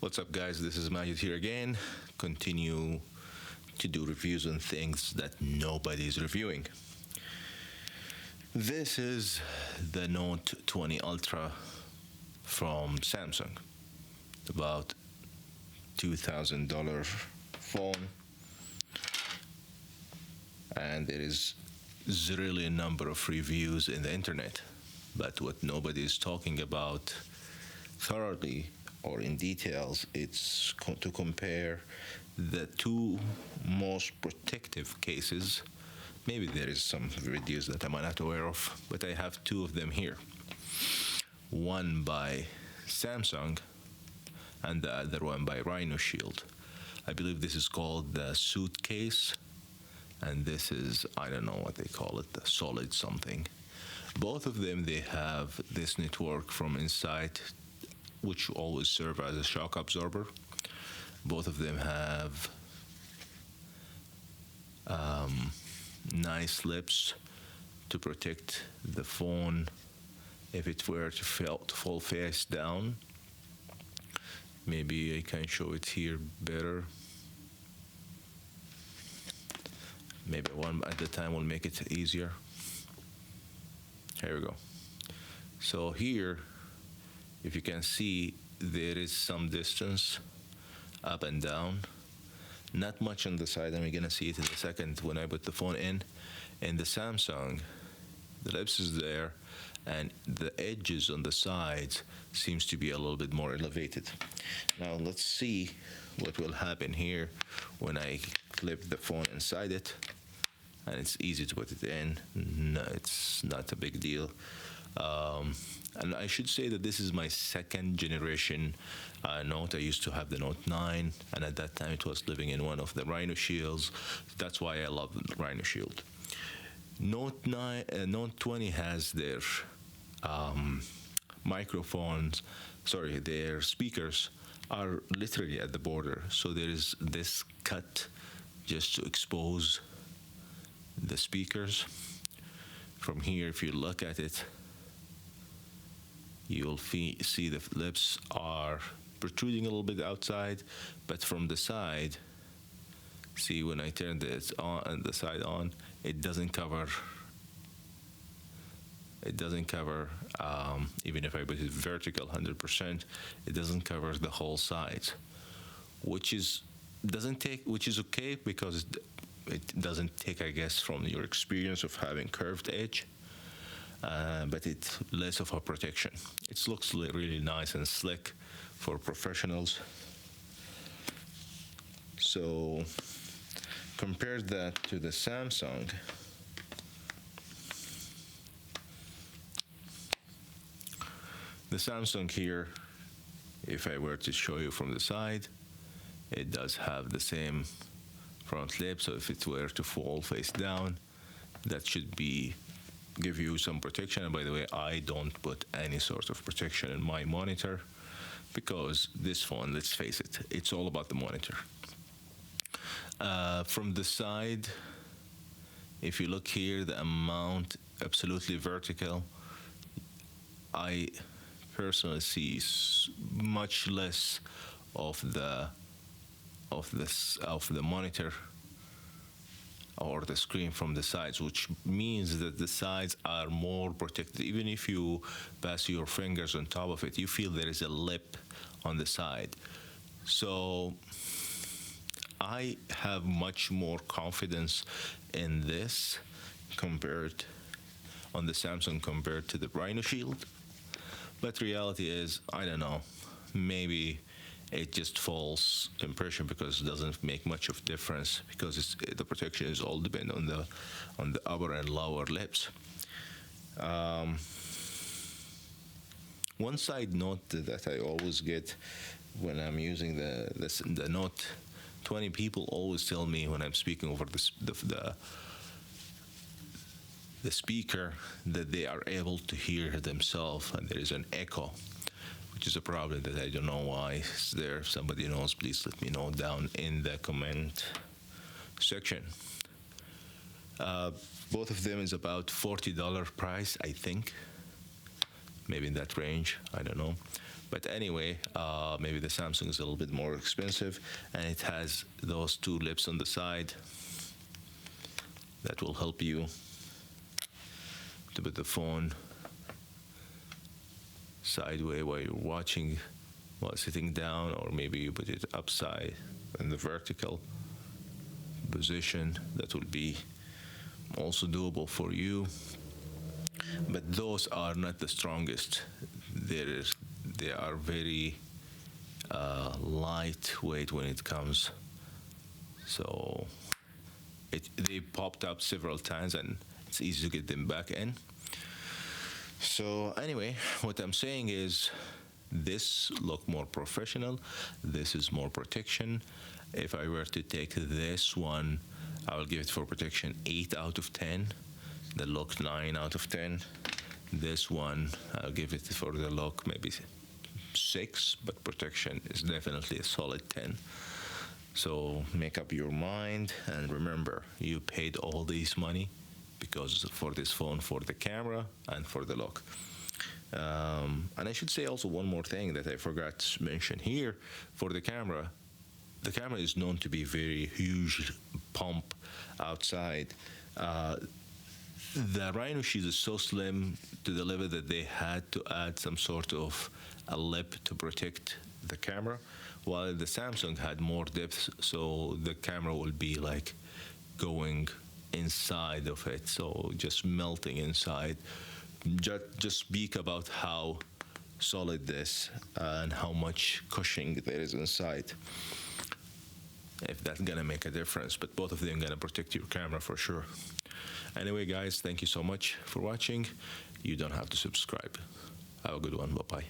What's up, guys? This is Majid here again. Continue to do reviews on things that nobody's reviewing. This is the Note 20 Ultra from Samsung. About $2,000 phone. And there is really a number of reviews in the internet. But what nobody is talking about thoroughly or in details, it's to compare the two most protective cases. Maybe there is some videos that I'm not aware of, but I have two of them here. One by Samsung and the other one by Rhinoshield. I believe this is called the suitcase, and this is, I don't know what they call it, the solid something. Both of them, they have this network from inside, which always serve as a shock absorber. Both of them have nice lips to protect the phone if it were to fall face down. Maybe I can show it here better. Maybe one at the time will make it easier. Here we go. So here, if you can see, there is some distance up and down. Not much on the side, and we're gonna see it in a second when I put the phone in. In the Samsung, the lips is there, and the edges on the sides seems to be a little bit more elevated. Now let's see what will happen here when I clip the phone inside it. And it's easy to put it in. No, it's not a big deal. And I should say that this is my second generation Note. I used to have the Note 9, and at that time it was living in one of the Rhinoshields. That's why I love Rhinoshield. Note 20 has their microphones, their speakers are literally at the border. So there is this cut just to expose the speakers. From here, if you look at it, you'll see the lips are protruding a little bit outside, but from the side, see when I turn this on and the side on, it doesn't cover. It doesn't cover, even if I put it vertical 100%, it doesn't cover the whole sides, which is okay because it doesn't take, I guess, from your experience of having curved edge, but it's less of a protection. It looks really nice and slick for professionals. So compare that to the Samsung. The Samsung here, if I were to show you from the side, it does have the same front lip, so if it were to fall face down, that should give you some protection. And by the way, I don't put any sort of protection in my monitor because this phone, let's face it, it's all about the monitor. From the side, if you look here, the amount absolutely vertical. I personally see much less of the monitor or the screen from the sides, which means that the sides are more protected. Even if you pass your fingers on top of it, you feel there is a lip on the side. So I have much more confidence in this on the Samsung compared to the Rhinoshield. But reality is, I don't know, maybe it just false impression because it doesn't make much of difference because the protection is all depend on the upper and lower lips. One side note that I always get when I'm using the Note 20, people always tell me when I'm speaking over the speaker that they are able to hear themselves and there is an echo, which is a problem that I don't know why it's there. If somebody knows, please let me know down in the comment section. Both of them is about $40 price, I think. Maybe in that range, I don't know. But anyway, maybe the Samsung is a little bit more expensive, and it has those two lips on the side that will help you to put the phone sideways while you're watching, while sitting down, or maybe you put it upside in the vertical position. That will be also doable for you. But those are not the strongest. They are very lightweight when it comes. So they popped up several times, and it's easy to get them back in. So anyway, what I'm saying is this look more professional. This is more protection. If I were to take this one, I will give it for protection 8 out of 10. The look 9 out of 10. This one, I'll give it for the look maybe 6, but protection is definitely a solid 10. So make up your mind, and remember, you paid all this money because for this phone, for the camera and for the look. And I should say also one more thing that I forgot to mention here. For the camera is known to be very huge pump outside. The Rhinoshield is so slim to the level that they had to add some sort of a lip to protect the camera, while the Samsung had more depth, so the camera will be like going inside of it, so just melting inside. Just speak about how solid this and how much cushioning there is inside, if that's gonna make a difference. But both of them gonna protect your camera for sure. Anyway, guys, thank you so much for watching. You don't have to subscribe. Have a good one. Bye-bye.